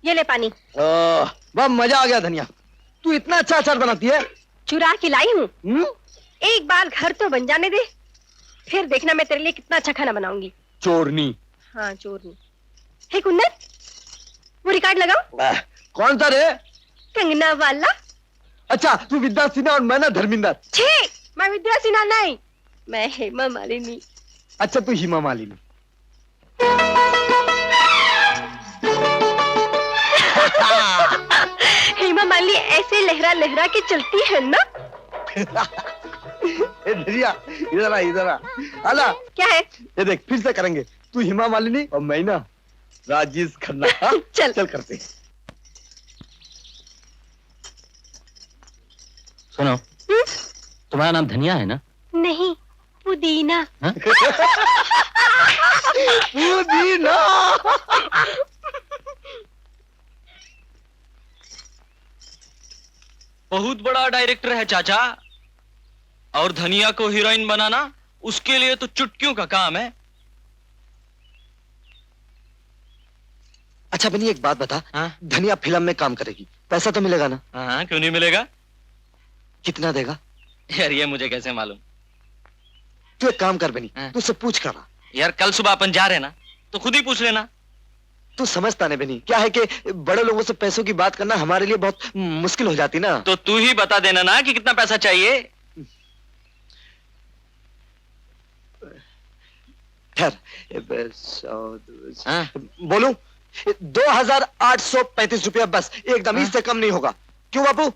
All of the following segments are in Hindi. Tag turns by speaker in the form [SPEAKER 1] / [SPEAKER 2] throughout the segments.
[SPEAKER 1] ये ले पानी।
[SPEAKER 2] वाह, मजा आ गया धनिया। तू इतना अच्छा अचार बनाती है।
[SPEAKER 1] चुरा के लाई हूँ। एक बार घर तो बन जाने दे, फिर देखना मैं तेरे लिए कितना अच्छा खाना बनाऊंगी।
[SPEAKER 2] चोरनी।
[SPEAKER 1] हाँ चोरनी। हे कुंदन, वो रिकॉर्ड लगाओ।
[SPEAKER 2] कौन सा रे?
[SPEAKER 1] कंगना वाला।
[SPEAKER 2] अच्छा, तू विद्या सिन्हा और मैं ना धर्मिंदर।
[SPEAKER 1] छे, मैं विद्या सिन्हा नहीं, मैं हेमा मालिनी।
[SPEAKER 2] अच्छा, तू हेमा मालिनी।
[SPEAKER 1] हेमा मालिनी ऐसे लहरा लहरा के चलती है ना।
[SPEAKER 2] धनिया, इधर आ, इधर आ। आला।
[SPEAKER 1] क्या है?
[SPEAKER 2] ये देख, फिर से करेंगे। तू हेमा मालिनी और मैं ना राजेश खन्ना।
[SPEAKER 1] चल
[SPEAKER 2] चल करते।
[SPEAKER 3] सुनो, तुम्हारा नाम धनिया है ना?
[SPEAKER 1] नहीं, पुदीना।
[SPEAKER 2] पुदीना।
[SPEAKER 4] बहुत बड़ा डायरेक्टर है चाचा, और धनिया को हीरोइन बनाना उसके लिए तो चुटकियों का काम है।
[SPEAKER 2] अच्छा बनी, एक बात बता।
[SPEAKER 4] हाँ?
[SPEAKER 2] धनिया फिल्म में काम करेगी, पैसा तो मिलेगा ना?
[SPEAKER 4] हाँ, क्यों नहीं मिलेगा?
[SPEAKER 2] कितना देगा?
[SPEAKER 4] यार ये मुझे कैसे मालूम?
[SPEAKER 2] तू एक काम कर बनी,
[SPEAKER 4] हाँ?
[SPEAKER 2] तू उससे पूछ कर आ।
[SPEAKER 4] यार कल सुबह अपन जा रहे ना, तो खुद ही पूछ लेना।
[SPEAKER 2] तू समझता नहीं बनी, क्या है कि बड़े लोगों से पैसों की बात करना हमारे लिए बहुत मुश्किल हो जाती ना।
[SPEAKER 4] तो तू ही बता देना ना कि कितना पैसा चाहिए।
[SPEAKER 2] खैर, बोलूं? 2835 रुपया बस, एकदम। इससे कम नहीं होगा। क्यों बापू?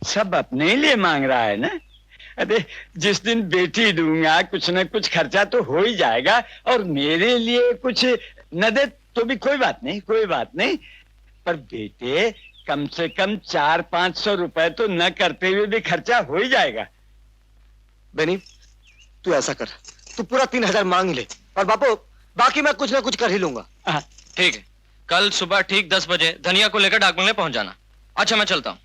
[SPEAKER 5] सब अपने लिए मांग रहा है ना। अरे जिस दिन बेटी दूंगा कुछ न कुछ खर्चा तो हो ही जाएगा, और मेरे लिए कुछ न दे तो भी कोई बात नहीं, कोई बात नहीं। पर बेटे, कम से कम 400-500 रुपए तो न करते हुए भी खर्चा हो ही जाएगा।
[SPEAKER 2] बेनी, तू ऐसा कर, तू पूरा 3000 मांग ही ले, और बापू बाकी मैं कुछ ना कुछ कर ही लूंगा।
[SPEAKER 4] ठीक है, कल सुबह ठीक 10 बजे धनिया को लेकर डाक बंगले पहुंच जाना। अच्छा, मैं चलता हूँ।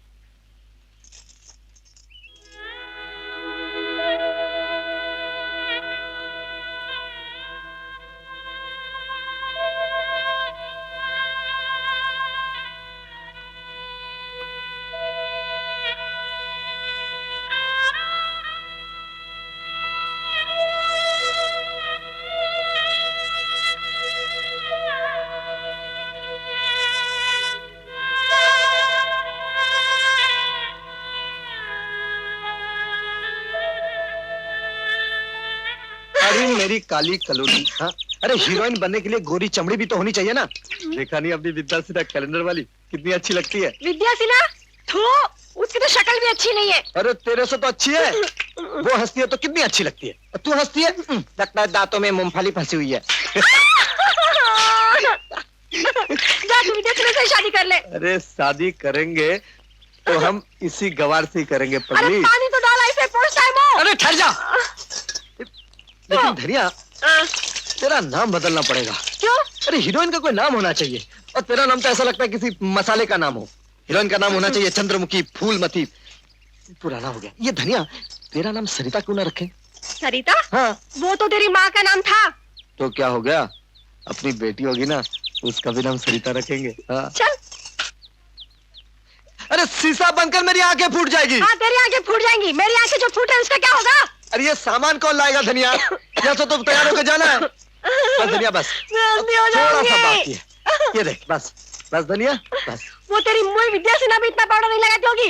[SPEAKER 2] अरे मेरी काली कलोनी। हाँ? अरे हीरोइन बनने के लिए गोरी चमड़ी भी तो होनी चाहिए ना। देखा नहीं अपनी विद्या सिन्हा कैलेंडर वाली कितनी अच्छी लगती है?
[SPEAKER 1] विद्या सिन्हा? थू, उसकी तो शक्ल भी अच्छी नहीं है।
[SPEAKER 2] अरे तेरे से तो अच्छी है। वो हंसती है तो कितनी अच्छी लगती है, और तू हंसती है, लगता है दांतों में मूंगफली फंसी हुई है।
[SPEAKER 1] जा तू विद्या सिन्हा से शादी कर ले।
[SPEAKER 2] अरे शादी करेंगे तो हम इसी गवार से ही करेंगे।
[SPEAKER 1] अरे पानी तो डाला इसे, पोस्ट टाइम हो।
[SPEAKER 2] अरे ठहर जा। लेकिन धनिया, तेरा नाम बदलना पड़ेगा।
[SPEAKER 1] क्यों?
[SPEAKER 2] अरे हीरोइन का कोई नाम होना चाहिए, और तेरा नाम तो ऐसा लगता है किसी मसाले का नाम हो। हीरोइन का नाम होना चाहिए चंद्रमुखी, फूलमती। पुराना हो गया ये। धनिया, तेरा नाम सरिता क्यों ना रखे?
[SPEAKER 1] सरिता?
[SPEAKER 2] हाँ।
[SPEAKER 1] वो तो तेरी माँ का नाम था।
[SPEAKER 2] तो क्या हो गया, अपनी बेटी होगी ना, उसका भी नाम सरिता रखेंगे। हाँ।
[SPEAKER 1] चल।
[SPEAKER 2] अरे शीशा बनकर मेरी आंखें फूट जाएगी।
[SPEAKER 1] हाँ, तेरी आंखें फूट जाएंगी। मेरी आंखें जो फूटे उसका क्या होगा?
[SPEAKER 2] अरे ये सामान कौन लाएगा धनिया? जैसे तो तैयार होकर जाना है। बस धनिया, बस थोड़ा सा बाकी है। ये देख, बस बस धनिया, बस।
[SPEAKER 1] वो तेरी मुंह विद्या सिन्हा भी इतना पाउडर नहीं लगाती होगी।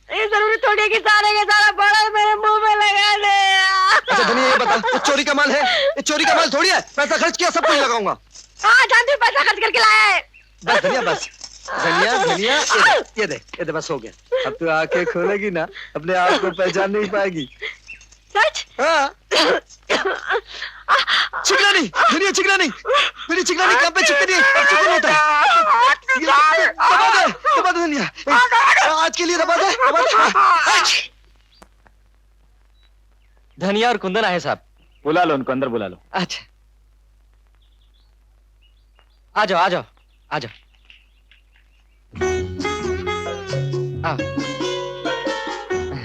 [SPEAKER 1] ये जरूरी थोड़ी है कि सारे के सारा पाउडर मेरे मुंह में लगा दे।
[SPEAKER 2] अच्छा धनिया, ये बता, ये चोरी का माल है? ये चोरी का माल थोड़ी है, पैसा खर्च किया, सब कुछ लगाऊंगा।
[SPEAKER 1] हाँ जानती हूँ, पैसा खर्च करके लाया है।
[SPEAKER 2] बस धनिया, बस धनिया, धनिया, ये देख, ये देख, बस हो गया। अब तू आंखें खोलेगी ना, अपने आप को पहचान नहीं पाएगी।
[SPEAKER 1] सच?
[SPEAKER 2] हाँ। चिकना नहीं धनिया, चिकना नहीं, मेरी चिकना नहीं, कहाँ पे चिकनी है? अब चिकन होता है। दबा दे धनिया, आज के लिए दबा दे, दबा दे।
[SPEAKER 4] धनिया और कुंदन आए साहब।
[SPEAKER 5] बुला लो उनको, अंदर बुला लो।
[SPEAKER 4] अच्छा, आ जाओ, आ जाओ, आ जाओ।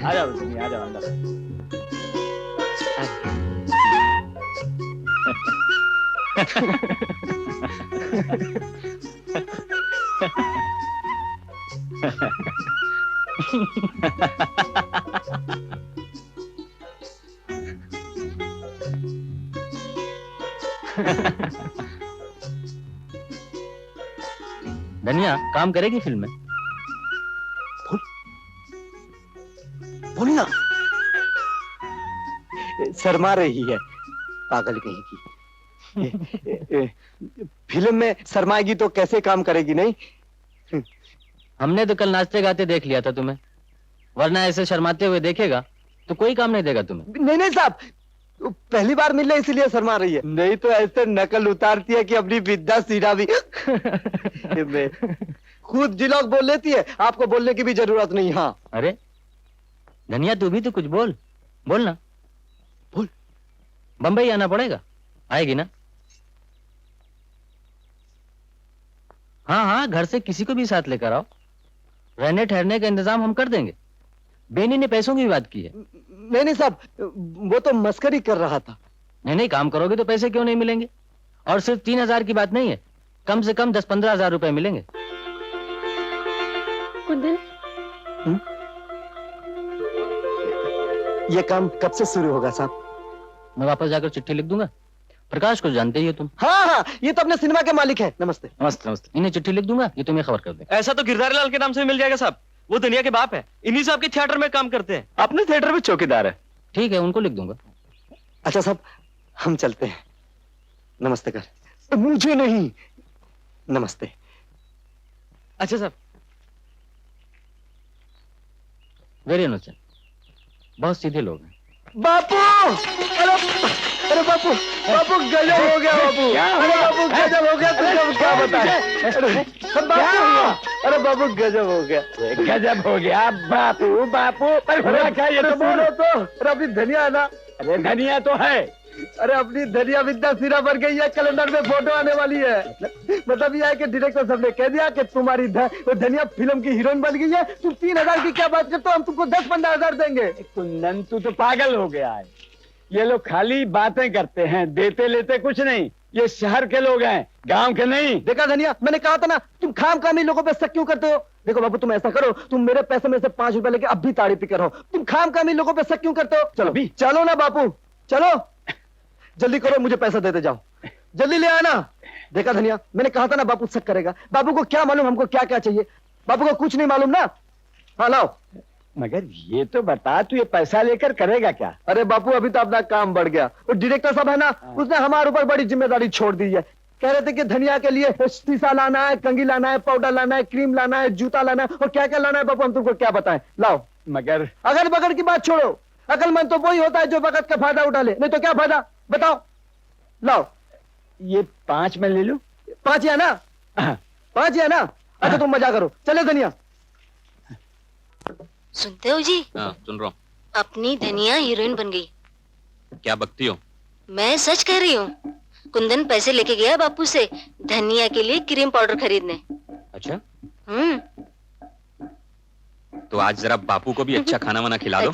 [SPEAKER 5] आ जाओ धनिया, आ जाओ अंदर।
[SPEAKER 3] धनिया काम करेगी फिल्म में?
[SPEAKER 2] बोली ना, शर्मा रही है पागल कहीं की। फिल्म में शर्माएगी तो कैसे काम करेगी? नहीं,
[SPEAKER 3] हमने तो कल नाचते गाते देख लिया था तुम्हें, वरना ऐसे शर्माते हुए देखेगा तो कोई काम नहीं देगा तुम्हें।
[SPEAKER 2] नहीं नहीं साहब, पहली बार मिल रहे इसलिए शर्मा रही है, नहीं तो ऐसे नकल उतारती है कि अपनी विद्या सीधा भी खुद जिलोग बोल लेती है, आपको बोलने की भी जरूरत नहीं। हाँ
[SPEAKER 3] अरे धनिया तू भी तो कुछ बोल, बोल ना,
[SPEAKER 2] बोल।
[SPEAKER 3] बंबई आना पड़ेगा, आएगी ना? हाँ हाँ, घर से किसी को भी साथ लेकर आओ, रहने ठहरने का इंतजाम हम कर देंगे। बेनी ने पैसों की भी बात की है।
[SPEAKER 2] नहीं नहीं साहब, वो तो मस्करी कर रहा था।
[SPEAKER 3] नहीं नहीं, काम करोगे तो पैसे क्यों नहीं मिलेंगे? और सिर्फ 3,000 की बात नहीं है, कम से कम 10-15 हजार रुपए मिलेंगे।
[SPEAKER 1] कुंदन,
[SPEAKER 2] ये काम कब से शुरू होगा साहब?
[SPEAKER 3] मैं वापस जाकर चिट्ठी लिख दूंगा। प्रकाश को जानते ही हो तुम।
[SPEAKER 2] हाँ हाँ, ये तो अपने सिनेमा के मालिक है। नमस्ते।
[SPEAKER 3] नमस्ते नमस्ते। इन्हें चिट्ठी लिख दूंगा, ये तुम्हें खबर कर दे।
[SPEAKER 4] ऐसा तो गिरधारी लाल के नाम से भी मिल जाएगा साहब, वो दुनिया के बाप है, इन्हीं से आपके थिएटर में काम करते हैं।
[SPEAKER 5] अपने थिएटर में चौकीदार है।
[SPEAKER 3] ठीक है, उनको लिख दूंगा।
[SPEAKER 2] अच्छा साहब, हम चलते हैं। नमस्ते कर। मुझे नहीं, नमस्ते।
[SPEAKER 4] अच्छा साहब।
[SPEAKER 3] वेरी इनोसेंट, बहुत सीधे लोग हैं।
[SPEAKER 2] बापू, अरे बापू, बापू गजब हो गया बापू। अरे बापू गजब हो गया, तुझे क्या बताए? अरे बापू गजब हो गया,
[SPEAKER 5] गजब हो गया बापू। बापू पर हुआ क्या ये तो बोलो तो।
[SPEAKER 2] अरे अपनी धनिया है ना,
[SPEAKER 5] अरे धनिया तो है।
[SPEAKER 2] अरे अपनी धनिया विद्या सिरा बन गई है, कैलेंडर में फोटो आने वाली है। मतलब यह है कि डायरेक्टर साहब ने कह दिया कि तुम्हारी धनिया फिल्म की हीरोइन बन गई है। तुम 3,000 की क्या बात करते हो, हम तुमको 10-15 हजार देंगे।
[SPEAKER 5] कुंदन तू तो पागल हो गया है, ये लोग खाली बातें करते हैं, देते लेते कुछ नहीं। ये शहर के लोग हैं, गांव के नहीं।
[SPEAKER 2] देखा धनिया, मैंने कहा था ना, तुम खामखामी लोगों पे शक क्यों करते हो? देखो बाबू, तुम ऐसा करो, तुम मेरे पैसे में से 5 रुपए लेके अब भी ताड़ी पी कर रहो। तुम खामखामी लोगों पे शक क्यों करते हो? चलो
[SPEAKER 5] अभी?
[SPEAKER 2] चलो ना बापू, चलो जल्दी करो, मुझे पैसा देते जाओ, जल्दी ले आना। देखा धनिया, मैंने कहा था ना बापू शक करेगा। बाबू को क्या मालूम हमको क्या क्या चाहिए? बाबू को कुछ नहीं मालूम ना। हाँ लाओ।
[SPEAKER 5] मगर ये तो बता, तू ये पैसा लेकर करेगा क्या?
[SPEAKER 2] अरे बापू, अभी तो अपना काम बढ़ गया। वो डायरेक्टर साहब है ना, उसने हमारे ऊपर बड़ी जिम्मेदारी छोड़ दी है। कह रहे थे कि धनिया के लिए शीशा लाना है, कंघी लाना है, पाउडर लाना है, क्रीम लाना है, जूता लाना है, और क्या क्या लाना है बापू, हम तुमको क्या बताएं। लाओ।
[SPEAKER 5] मगर
[SPEAKER 2] अगर बगड़ की बात छोड़ो, अकलमंद तो वही होता है जो वक्त का फायदा उठा ले, नहीं तो क्या फायदा बताओ। लाओ।
[SPEAKER 5] ये 5 में ले लूं?
[SPEAKER 2] 5 है ना? 5 है ना? अच्छा तुम मजा करो, चले धनिया।
[SPEAKER 1] सुनते हो जी,
[SPEAKER 4] हाँ सुन रहा हूँ।
[SPEAKER 1] अपनी धनिया हीरोइन बन गई।
[SPEAKER 4] क्या बकती हो?
[SPEAKER 1] मैं सच कह रही हूँ। कुंदन पैसे लेके गया बापू से धनिया के लिए क्रीम पाउडर खरीदने।
[SPEAKER 4] अच्छा,
[SPEAKER 1] हम्म।
[SPEAKER 4] तो आज जरा बापू को भी अच्छा खाना वाना खिला दो।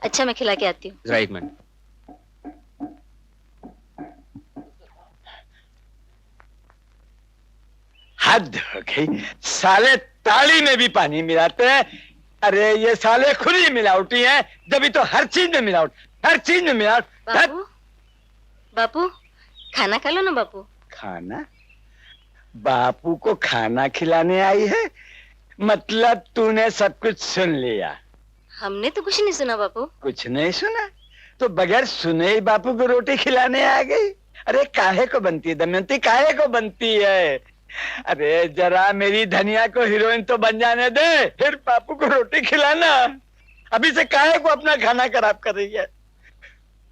[SPEAKER 1] अच्छा मैं खिला के आती हूँ।
[SPEAKER 4] जरा 1 मिनट।
[SPEAKER 5] हद हो गई, साले ताली में भी पानी मिलाते हैं। अरे ये साले खुद ही मिलावटी हैं, जब तो हर चीज में मिलावट, हर चीज में मिलावट।
[SPEAKER 1] बापू, बापू खाना खा लो ना बापू।
[SPEAKER 5] खाना? बापू को खाना खिलाने आई है? मतलब तूने सब कुछ सुन लिया?
[SPEAKER 1] हमने तो कुछ नहीं सुना बापू।
[SPEAKER 5] कुछ नहीं सुना तो बगैर सुने ही बापू को रोटी खिलाने आ गई? अरे काहे को बनती है दमयंती, काहे को बनती है? अरे जरा मेरी धनिया को हीरोइन तो बन जाने दे, फिर बापू को रोटी खिलाना। अभी से काहे को अपना खाना खराब कर रही है?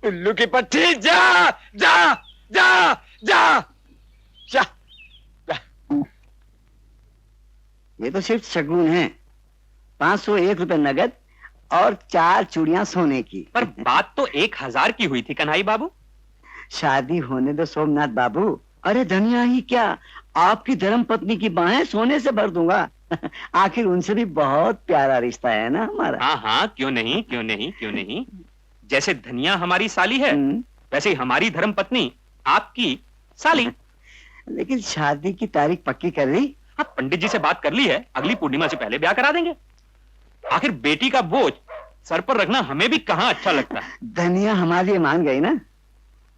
[SPEAKER 5] उल्लू की पट्टी, जा जा जा जा जा।
[SPEAKER 6] ये तो सिर्फ शगुन है। 501 रुपए नगद और 4 चूड़ियां सोने की।
[SPEAKER 7] पर बात तो 1000 की हुई थी कन्हई बाबू।
[SPEAKER 6] शादी होने दो सोमनाथ बाबू। अरे धनिया ही क्या, आपकी धर्म पत्नी की बाहें सोने से भर दूंगा। आखिर उनसे भी बहुत प्यारा रिश्ता है ना हमारा।
[SPEAKER 7] हाँ हाँ, क्यों नहीं क्यों नहीं क्यों नहीं। जैसे धनिया हमारी साली है, वैसे ही हमारी धर्म पत्नी आपकी साली।
[SPEAKER 6] लेकिन शादी की तारीख पक्की कर ली?
[SPEAKER 7] हाँ, पंडित जी से बात कर ली है, अगली पूर्णिमा से पहले ब्याह करा देंगे। आखिर बेटी का बोझ सर पर रखना हमें भी कहाँ अच्छा लगता है।
[SPEAKER 6] धनिया हमारे लिए मान गई ना।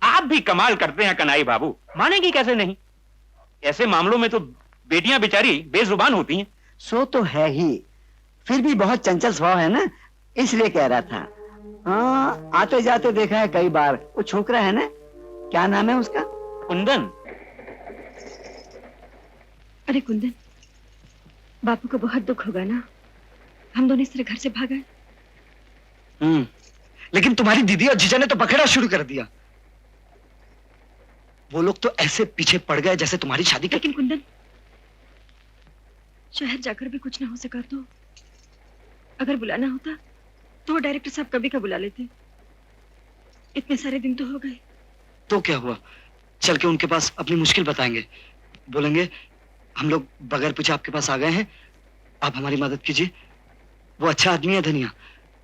[SPEAKER 7] आप भी कमाल करते हैं कन्हई बाबू, मानेगी कैसे नहीं। ऐसे मामलों में तो बेटियां बेचारी बेजुबान होती हैं।
[SPEAKER 6] सो तो है ही, फिर भी बहुत चंचल स्वभाव है ना, इसलिए कह रहा था। हाँ, आते जाते देखा है कई बार। वो छोकरा है ना, क्या नाम है उसका?
[SPEAKER 7] कुंदन।
[SPEAKER 1] अरे कुंदन, बापू को बहुत दुख होगा ना, हम दोनों इस तरह घर से भागे।
[SPEAKER 2] लेकिन तुम्हारी दीदी और जीजा ने तो पकड़ा शुरू कर दिया। वो लोग तो ऐसे पीछे पड़ गए जैसे तुम्हारी शादी का।
[SPEAKER 1] लेकिन कुंदन, शहर जाकर भी कुछ ना हो सका तो अगर बुलाना होता तो वो डायरेक्टर साहब कभी का बुला लेते। इतने सारे दिन तो हो गए।
[SPEAKER 2] तो क्या हुआ, चल के उनके पास अपनी मुश्किल बताएंगे, बोलेंगे हम लोग बगैर पूछे आपके पास आ गए हैं, आप हमारी मदद कीजिए। वो अच्छा आदमी है धनिया।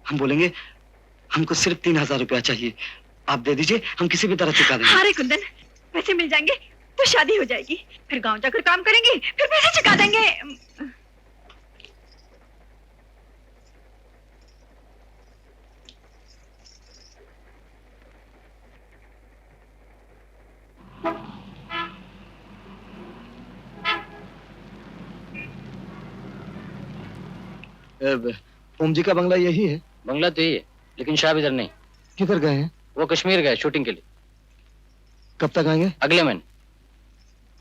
[SPEAKER 2] हम बोलेंगे हमको सिर्फ 3000 रुपया चाहिए, आप दे दीजिए, हम किसी भी तरह चुका देंगे।
[SPEAKER 1] अरे कुंदन, पैसे मिल जाएंगे तो शादी हो जाएगी, फिर गांव जाकर काम करेंगे, फिर पैसे चुका देंगे।
[SPEAKER 2] ओम जी का बंगला यही है?
[SPEAKER 3] बंगला तो यही है, लेकिन शाह इधर नहीं।
[SPEAKER 2] किधर गए हैं?
[SPEAKER 3] वो कश्मीर गए शूटिंग के लिए।
[SPEAKER 2] कब तक आएंगे?
[SPEAKER 3] अगले महीने।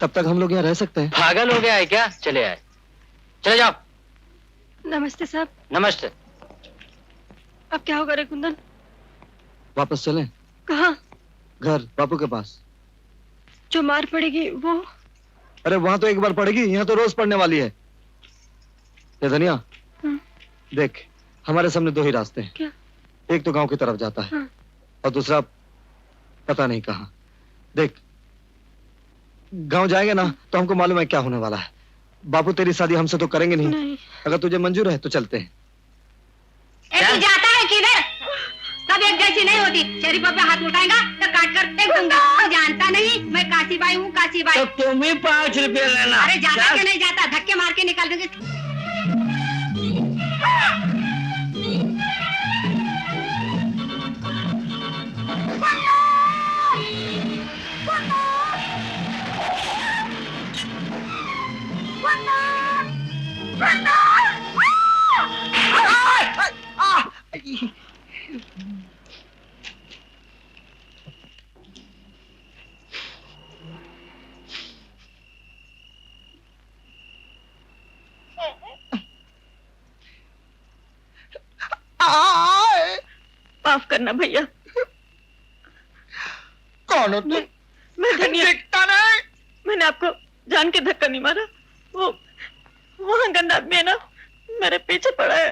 [SPEAKER 2] तब तक हम लोग यहाँ रह सकते हैं?
[SPEAKER 3] पागल हो गया है क्या? चले आए, चले जाओ।
[SPEAKER 1] नमस्ते साहब।
[SPEAKER 3] नमस्ते।
[SPEAKER 1] अब क्या होगा रे कुंदन?
[SPEAKER 2] वापस चलें?
[SPEAKER 1] कहाँ?
[SPEAKER 2] घर, बापू के पास।
[SPEAKER 1] जो मार पड़ेगी वो?
[SPEAKER 2] अरे वहां तो एक बार पड़ेगी, यहाँ तो रोज पड़ने वाली है। ये धनिया, देख हमारे सामने दो ही रास्ते हैं।
[SPEAKER 1] क्या?
[SPEAKER 2] एक तो गांव की तरफ जाता है,
[SPEAKER 1] हाँ।
[SPEAKER 2] और दूसरा पता नहीं कहाँ। देख गांव जाएंगे ना तो हमको मालूम है क्या होने वाला है। बापू तेरी शादी हमसे तो करेंगे नहीं। अगर तुझे मंजूर है तो चलते हैं।
[SPEAKER 1] तू जाता है किधर? सब एक जैसी नहीं होती। शरीफों पे हाथ उठाएगा तो काट कर फेंक दूंगा। तू जानता नहीं मैं काशीबाई हूँ, काशीबाई।
[SPEAKER 5] तो तुम ही 5 रुपये लेना।
[SPEAKER 1] अरे जाता कि नहीं जाता? धक्के मार के निकाल दूंगी। माफ करना भैया।
[SPEAKER 2] कौन हो तुम?
[SPEAKER 1] मैं धनिया।
[SPEAKER 2] दिखता नहीं।
[SPEAKER 1] मैंने आपको जान के धक्का नहीं मारा। वो वहाँ गंदा आदमी है ना, मेरे पीछे पड़ा है।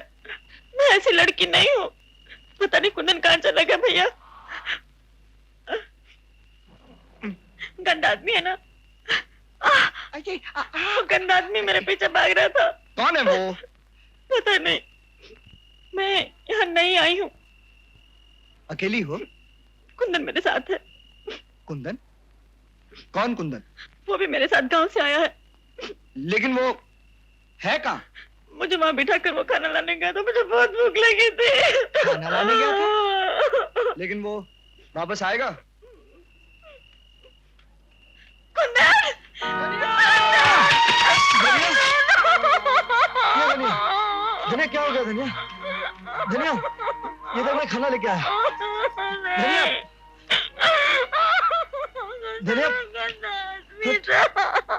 [SPEAKER 1] मैं ऐसी लड़की नहीं हूँ। पता नहीं कुंदन कहाँ चला गया भैया। गंदा आदमी है ना, वो गंदा आदमी मेरे पीछे भाग रहा था।
[SPEAKER 2] कौन है वो?
[SPEAKER 1] पता नहीं, मैं यहाँ नहीं आई हूँ।
[SPEAKER 2] अकेली हो?
[SPEAKER 1] कुंदन मेरे साथ है।
[SPEAKER 2] कुंदन? कौन कुंदन?
[SPEAKER 1] वो भी मेरे साथ गांव से आया है।
[SPEAKER 2] लेकिन वो है कहाँ?
[SPEAKER 1] मुझे वहाँ बिठा कर वो खाना लाने गया था। मुझे बहुत भूख लगी थी।
[SPEAKER 2] खाना लाने गया था? लेकिन वो वापस आएगा?
[SPEAKER 1] कुंदन!
[SPEAKER 2] धनिया क्या हो गया? धनिया, धनिया ये तो मैं खाना लेके आया। धनिया, धनिया,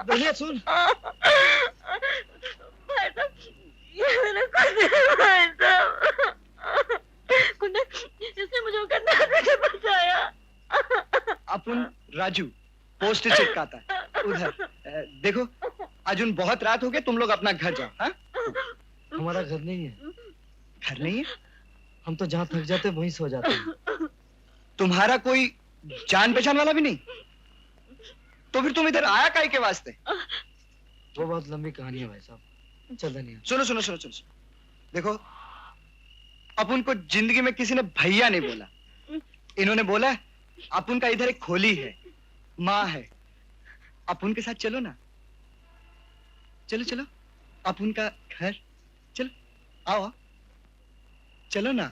[SPEAKER 2] धनिया सुन।
[SPEAKER 1] भाई साहब, ये मेरा कुंदन, इसने मुझे गंदा आदमी से बचाया।
[SPEAKER 2] अपन राजू पोस्ट चिपकाता है उधर। देखो अर्जुन, बहुत रात हो गई, तुम लोग अपना घर जाओ। हाँ? हमारा घर नहीं है। घर नहीं है? हम तो जहाँ थक जाते वहीं सो जाते हैं। तुम्हारा कोई जान पहचान वाला भी नहीं? तो फिर तुम इधर आया काहे के वास्ते? वो बहुत लंबी कहानी है भाई साहब। चल धनिया, सुनो सुनो सुनो सुनो। देखो अपन को जिंदगी में किसी ने भैया नहीं बोला। इन्होंने बोला अपन का इधर एक खोली है, माँ है। अपन के साथ चलो ना। चलो चलो, अपन का घर। चलो आओ। चलो ना।